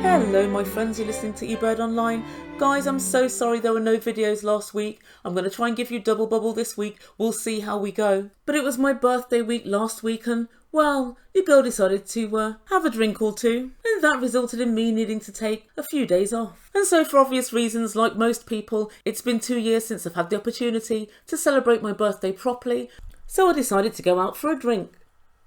Hello my friends, you're listening to Ebird Online. Guys, I'm so sorry there were no videos last week. I'm going to try and give you double bubble this week. We'll see how we go. But it was my birthday week last week and, well, your girl decided to have a drink or two. And that resulted in me needing to take a few days off. And so for obvious reasons, like most people, it's been 2 years since I've had the opportunity to celebrate my birthday properly. So I decided to go out for a drink.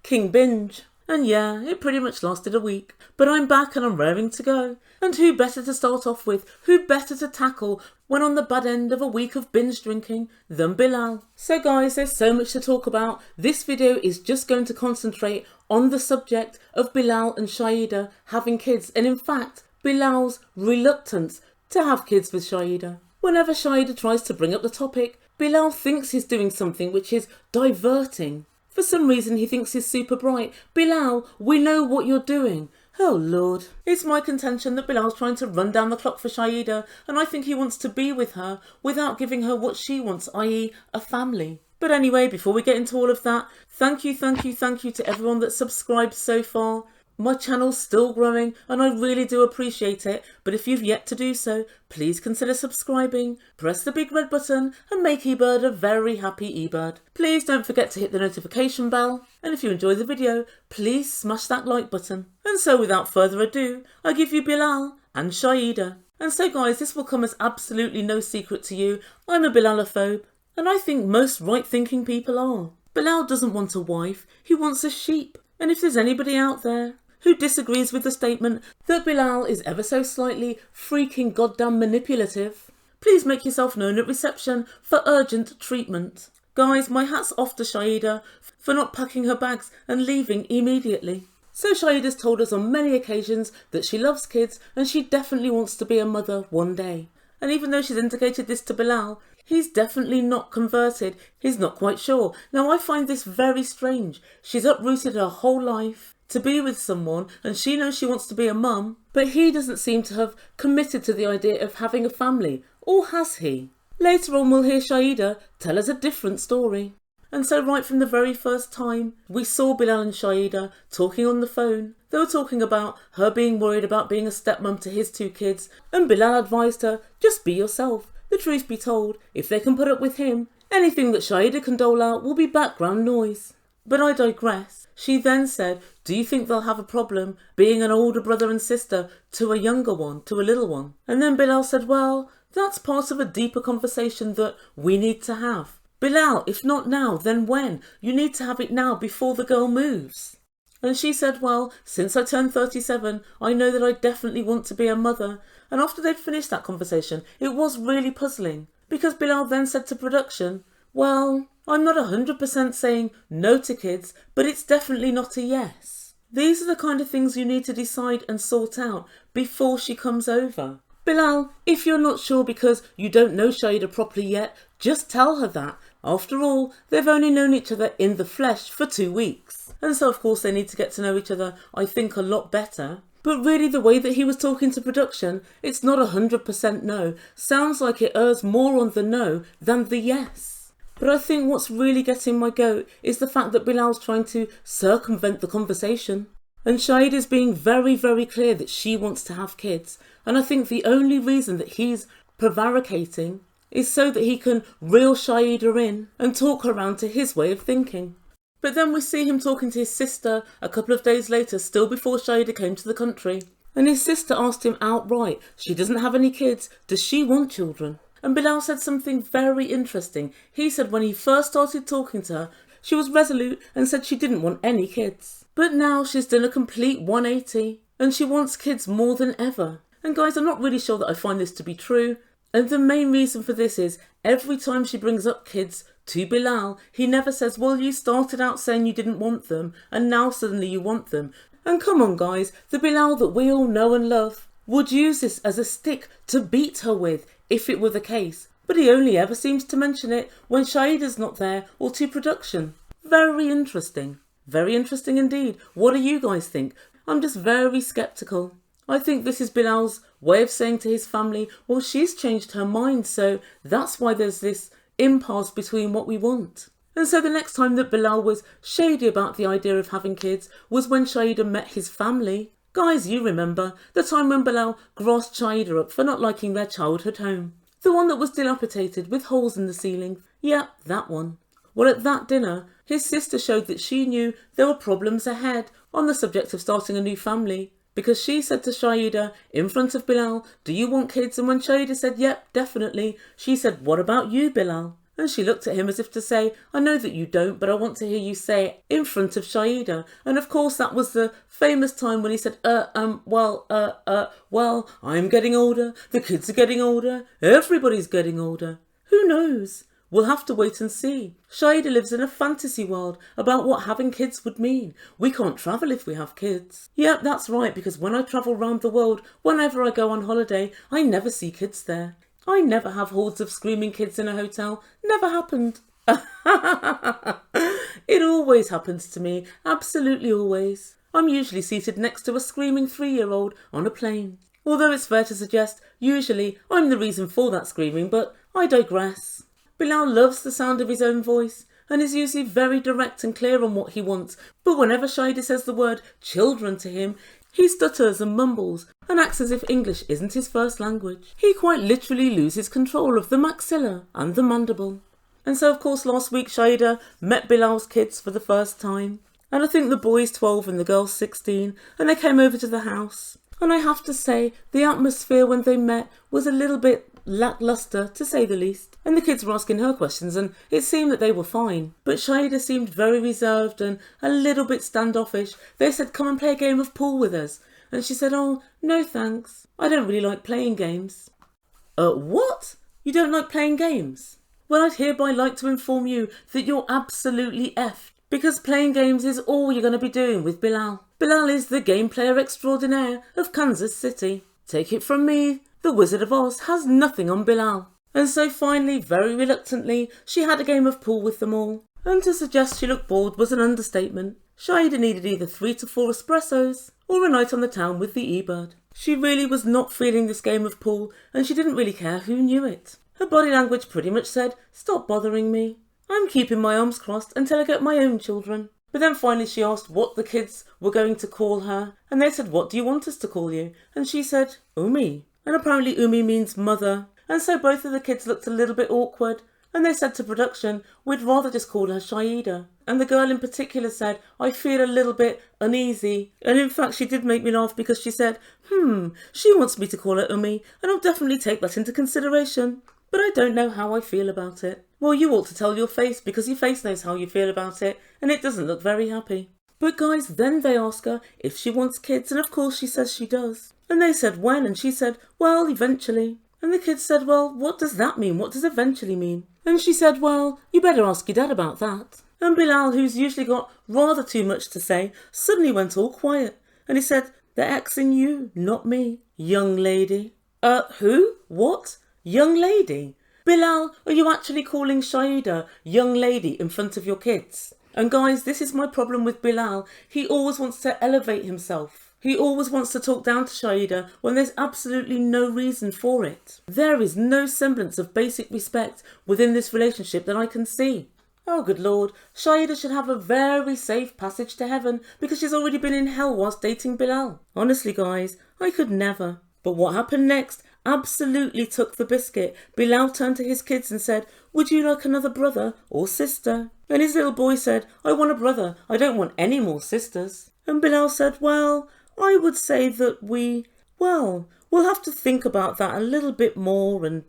King binge. And yeah, it pretty much lasted a week. But I'm back and I'm raring to go. And who better to start off with, who better to tackle when on the bad end of a week of binge drinking than Bilal. So guys, there's so much to talk about. This video is just going to concentrate on the subject of Bilal and Shaida having kids. And in fact, Bilal's reluctance to have kids with Shaida. Whenever Shaida tries to bring up the topic, Bilal thinks he's doing something which is diverting. For some reason he thinks he's super bright. Bilal, we know what you're doing. Oh Lord. It's my contention that Bilal's trying to run down the clock for Shaida, and I think he wants to be with her without giving her what she wants, i.e. a family. But anyway, before we get into all of that, thank you to everyone that's subscribed so far. My channel's still growing and I really do appreciate it, but if you've yet to do so, please consider subscribing, press the big red button and make Ebird a very happy Ebird. Please don't forget to hit the notification bell, and if you enjoy the video, please smash that like button. And so without further ado, I give you Bilal and Shaida. And so guys, this will come as absolutely no secret to you, I'm a Bilalophobe, and I think most right-thinking people are. Bilal doesn't want a wife, he wants a sheep. And if there's anybody out there who disagrees with the statement that Bilal is ever so slightly freaking goddamn manipulative, please make yourself known at reception for urgent treatment. Guys, my hat's off to Shaida for not packing her bags and leaving immediately. So Shaida's told us on many occasions that she loves kids and she definitely wants to be a mother one day. And even though she's indicated this to Bilal, he's definitely not converted. He's not quite sure. Now I find this very strange. She's uprooted her whole life to be with someone and she knows she wants to be a mum, but he doesn't seem to have committed to the idea of having a family, or has he? Later on we'll hear Shaida tell us a different story. And so right from the very first time we saw Bilal and Shaida talking on the phone, they were talking about her being worried about being a stepmom to his 2 kids, and Bilal advised her, just be yourself. The truth be told, if they can put up with him, anything that Shaida can dole out will be background noise. But I digress. She then said, do you think they'll have a problem being an older brother and sister to a younger one, to a little one? And then Bilal said, well, that's part of a deeper conversation that we need to have. Bilal, if not now, then when? You need to have it now before the girl moves. And she said, well, since I turned 37, I know that I definitely want to be a mother. And after they'd finished that conversation, it was really puzzling, because Bilal then said to production, well, I'm not 100% saying no to kids, but it's definitely not a yes. These are the kind of things you need to decide and sort out before she comes over. Bilal, if you're not sure because you don't know Shaida properly yet, just tell her that. After all, they've only known each other in the flesh for 2 weeks. And so of course they need to get to know each other, I think, a lot better. But really the way that he was talking to production, it's not 100% no. Sounds like it errs more on the no than the yes. But I think what's really getting my goat is the fact that Bilal's trying to circumvent the conversation. And Shaida's being very, very clear that she wants to have kids. And I think the only reason that he's prevaricating is so that he can reel Shaida in and talk her around to his way of thinking. But then we see him talking to his sister a couple of days later, still before Shaida came to the country. And his sister asked him outright, she doesn't have any kids, does she want children? And Bilal said something very interesting. He said when he first started talking to her, she was resolute and said she didn't want any kids. But now she's done a complete 180 and she wants kids more than ever. And guys, I'm not really sure that I find this to be true. And the main reason for this is every time she brings up kids to Bilal, he never says, well, you started out saying you didn't want them and now suddenly you want them. And come on guys, the Bilal that we all know and love would use this as a stick to beat her with if it were the case. But he only ever seems to mention it when Shaida's not there or to production. Very interesting. Very interesting indeed. What do you guys think? I'm just very sceptical. I think this is Bilal's way of saying to his family, well, she's changed her mind, so that's why there's this impasse between what we want. And so the next time that Bilal was shady about the idea of having kids was when Shaida met his family. Guys, you remember the time when Bilal grassed Shaida up for not liking their childhood home? The one that was dilapidated with holes in the ceiling? Yeah, that one. Well, at that dinner, his sister showed that she knew there were problems ahead on the subject of starting a new family, because she said to Shaida in front of Bilal, "Do you want kids?" And when Shaida said, "Yep, definitely," she said, "What about you, Bilal?" And she looked at him as if to say, "I know that you don't, but I want to hear you say it in front of Shaida." And of course that was the famous time when he said, well, I'm getting older, the kids are getting older, everybody's getting older. Who knows? We'll have to wait and see. Shaida lives in a fantasy world about what having kids would mean. We can't travel if we have kids. Yep, that's right, because when I travel round the world, whenever I go on holiday, I never see kids there. I never have hordes of screaming kids in a hotel. Never happened. It always happens to me. Absolutely always. I'm usually seated next to a screaming 3-year-old on a plane. Although it's fair to suggest, usually I'm the reason for that screaming, but I digress. Bilal loves the sound of his own voice and is usually very direct and clear on what he wants, but whenever Shaida says the word children to him, he stutters and mumbles and acts as if English isn't his first language. He quite literally loses control of the maxilla and the mandible. And so of course last week Shaida met Bilal's kids for the first time. And I think the boy's 12 and the girl's 16, and they came over to the house. And I have to say, the atmosphere when they met was a little bit lackluster, to say the least. And the kids were asking her questions, and it seemed that they were fine. But Shaida seemed very reserved and a little bit standoffish. They said, "Come and play a game of pool with us." And she said, "Oh, no thanks. I don't really like playing games." What? You don't like playing games? Well, I'd hereby like to inform you that you're absolutely effed. Because playing games is all you're going to be doing with Bilal. Bilal is the game player extraordinaire of Kansas City. Take it from me, the Wizard of Oz has nothing on Bilal. And so finally, very reluctantly, she had a game of pool with them all. And to suggest she looked bored was an understatement. Shaida needed either 3 to 4 espressos or a night on the town with the Ebird. She really was not feeling this game of pool, and she didn't really care who knew it. Her body language pretty much said, "Stop bothering me. I'm keeping my arms crossed until I get my own children." But then finally she asked what the kids were going to call her, and they said, "What do you want us to call you?" And she said, "Umi." And apparently Umi means mother. And so both of the kids looked a little bit awkward, and they said to production, "We'd rather just call her Shaida." And the girl in particular said, "I feel a little bit uneasy." And in fact she did make me laugh because she said, she wants me to call her Umi, and I'll definitely take that into consideration. But I don't know how I feel about it. Well, you ought to tell your face, because your face knows how you feel about it, and it doesn't look very happy. But guys, then they ask her if she wants kids, and of course she says she does. And they said when, and she said, "Well, eventually." And the kids said, "Well, what does that mean? What does eventually mean?" And she said, "Well, you better ask your dad about that." And Bilal, who's usually got rather too much to say, suddenly went all quiet, and he said, "They're axing you, not me, young lady." Who? What? Young lady? Bilal, are you actually calling Shaida young lady in front of your kids? And guys, this is my problem with Bilal. He always wants to elevate himself. He always wants to talk down to Shaida when there's absolutely no reason for it. There is no semblance of basic respect within this relationship that I can see. Oh, good Lord, Shaida should have a very safe passage to heaven because she's already been in hell whilst dating Bilal. Honestly, guys, I could never. But what happened next absolutely took the biscuit. Bilal turned to his kids and said, "Would you like another brother or sister?" And his little boy said, "I want a brother. I don't want any more sisters." And Bilal said, "Well, I would say that we'll have to think about that a little bit more, and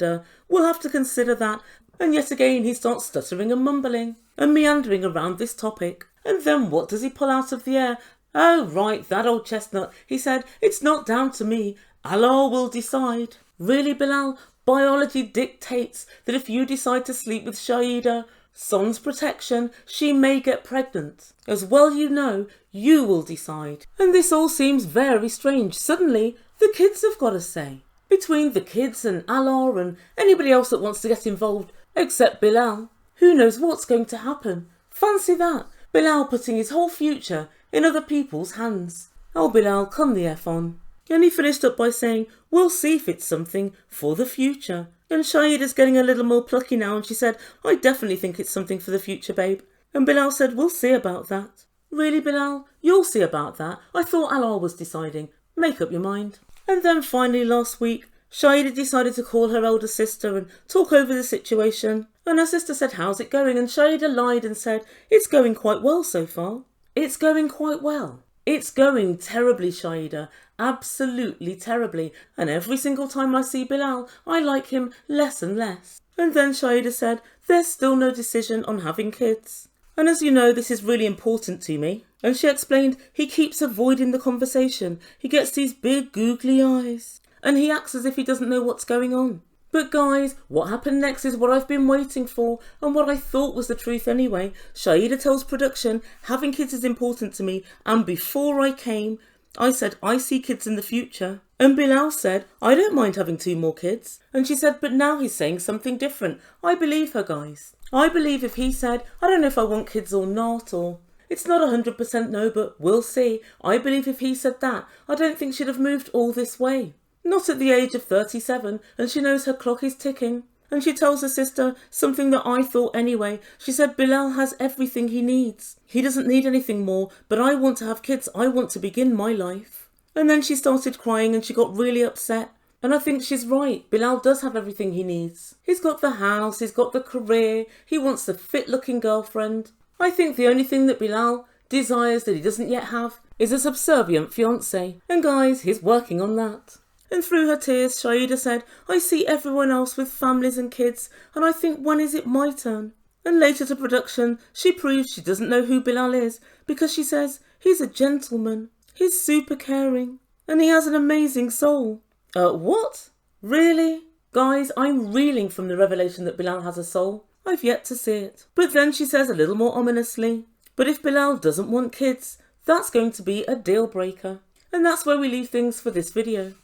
we'll have to consider that." And yet again he starts stuttering and mumbling and meandering around this topic. And then what does he pull out of the air? "Oh, right, that old chestnut." He said, "It's not down to me. Allah will decide." Really, Bilal? Biology dictates that if you decide to sleep with Shaida, sans protection, she may get pregnant. As well you know, you will decide. And this all seems very strange. Suddenly, the kids have got a say. Between the kids and Allah and anybody else that wants to get involved, except Bilal. Who knows what's going to happen? Fancy that. Bilal putting his whole future in other people's hands. Oh, Bilal, come the F on. And he finished up by saying, "We'll see if it's something for the future." And Shaida's getting a little more plucky now, and she said, "I definitely think it's something for the future, babe." And Bilal said, "We'll see about that." Really, Bilal? You'll see about that? I thought Allah was deciding. Make up your mind. And then finally last week, Shaida decided to call her elder sister and talk over the situation. And her sister said, how's it going? And Shaida lied and said, it's going quite well so far. It's going quite well. It's going terribly, Shaida. Absolutely terribly. And every single time I see Bilal, I like him less and less. And then Shaida said, there's still no decision on having kids. And as you know, this is really important to me. And she explained he keeps avoiding the conversation. He gets these big googly eyes. And he acts as if he doesn't know what's going on. But guys, what happened next is what I've been waiting for and what I thought was the truth anyway. Shaida tells production, having kids is important to me, and before I came, I said I see kids in the future. And Bilal said, I don't mind having 2 more kids. And she said, but now he's saying something different. I believe her, guys. I believe if he said, I don't know if I want kids or not, or it's not 100% no, but we'll see. I believe if he said that, I don't think she'd have moved all this way. Not at the age of 37, and she knows her clock is ticking. And she tells her sister something that I thought anyway. She said Bilal has everything he needs. He doesn't need anything more, but I want to have kids. I want to begin my life. And then she started crying and she got really upset. And I think she's right. Bilal does have everything he needs. He's got the house, he's got the career, he wants the fit-looking girlfriend. I think the only thing that Bilal desires that he doesn't yet have is a subservient fiancé. And guys, he's working on that. And through her tears, Shaida said, I see everyone else with families and kids, and I think, when is it my turn? And later to production, she proves she doesn't know who Bilal is, because she says, he's a gentleman, he's super caring, and he has an amazing soul. What? Really? Guys, I'm reeling from the revelation that Bilal has a soul. I've yet to see it. But then she says a little more ominously, but if Bilal doesn't want kids, that's going to be a deal breaker. And that's where we leave things for this video.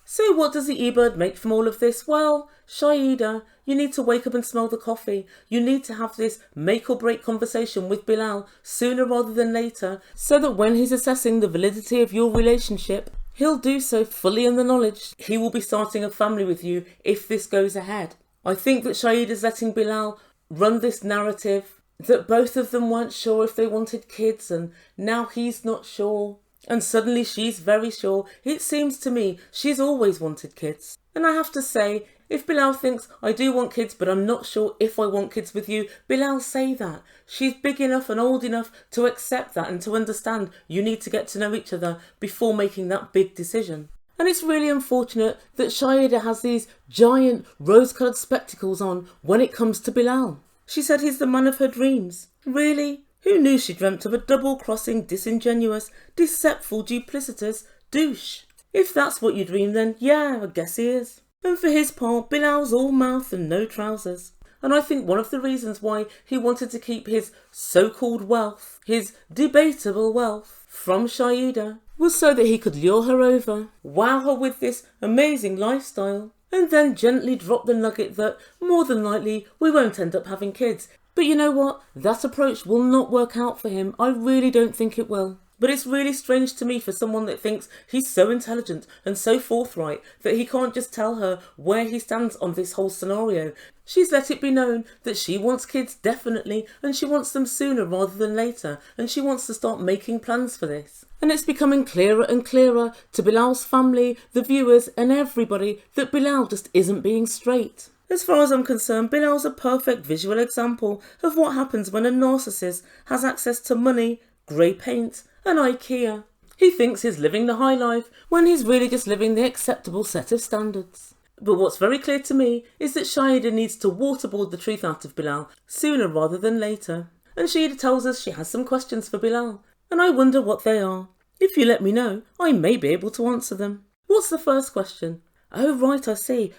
So what does the Ebird make from all of this? Well, Shaida, you need to wake up and smell the coffee. You need to have this make or break conversation with Bilal sooner rather than later, so that when he's assessing the validity of your relationship, he'll do so fully in the knowledge he will be starting a family with you if this goes ahead. I think that Shaida's letting Bilal run this narrative that both of them weren't sure if they wanted kids, and now he's not sure. And suddenly she's very sure. It seems to me she's always wanted kids. And I have to say, if Bilal thinks, I do want kids, but I'm not sure if I want kids with you, Bilal, say that. She's big enough and old enough to accept that and to understand you need to get to know each other before making that big decision. And it's really unfortunate that Shaida has these giant rose-coloured spectacles on when it comes to Bilal. She said he's the man of her dreams. Really? Who knew she dreamt of a double-crossing, disingenuous, deceptful, duplicitous douche? If that's what you dream, then yeah, I guess he is. And for his part, Bilal's all mouth and no trousers. And I think one of the reasons why he wanted to keep his so-called wealth, his debatable wealth, from Shaida, was so that he could lure her over, wow her with this amazing lifestyle, and then gently drop the nugget that, more than likely, we won't end up having kids. But you know what? That approach will not work out for him. I really don't think it will. But it's really strange to me for someone that thinks he's so intelligent and so forthright that he can't just tell her where he stands on this whole scenario. She's let it be known that she wants kids definitely, and she wants them sooner rather than later, and she wants to start making plans for this. And it's becoming clearer and clearer to Bilal's family, the viewers and everybody that Bilal just isn't being straight. As far as I'm concerned, Bilal's a perfect visual example of what happens when a narcissist has access to money, grey paint and IKEA. He thinks he's living the high life when he's really just living the acceptable set of standards. But what's very clear to me is that Shaida needs to waterboard the truth out of Bilal sooner rather than later. And Shaida tells us she has some questions for Bilal, and I wonder what they are. If you let me know, I may be able to answer them. What's the first question? Oh right, I see.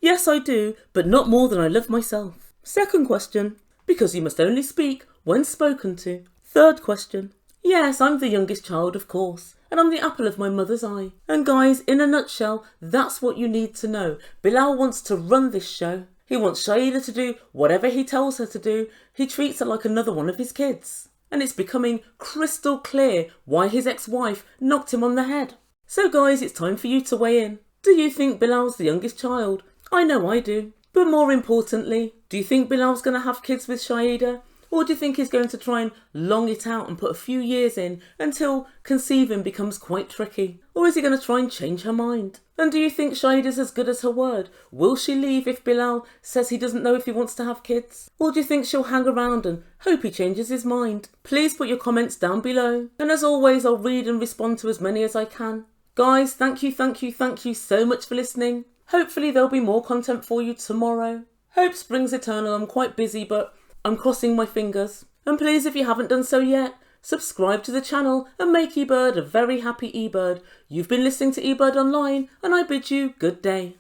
Yes I do, but not more than I love myself. Second question, because you must only speak when spoken to. Third question, yes, I'm the youngest child, of course, and I'm the apple of my mother's eye. And guys, in a nutshell, that's what you need to know. Bilal wants to run this show. He wants Shaida to do whatever he tells her to do. He treats her like another one of his kids. And it's becoming crystal clear why his ex-wife knocked him on the head. So guys, it's time for you to weigh in. Do you think Bilal's the youngest child? I know I do. But more importantly, do you think Bilal's going to have kids with Shaida? Or do you think he's going to try and long it out and put a few years in until conceiving becomes quite tricky? Or is he going to try and change her mind? And do you think Shaida's as good as her word? Will she leave if Bilal says he doesn't know if he wants to have kids? Or do you think she'll hang around and hope he changes his mind? Please put your comments down below. And as always, I'll read and respond to as many as I can. Guys, thank you so much for listening. Hopefully there'll be more content for you tomorrow. Hope springs eternal. I'm quite busy, but I'm crossing my fingers. And please, if you haven't done so yet, subscribe to the channel and make Ebird a very happy Ebird. You've been listening to Ebird Online, and I bid you good day.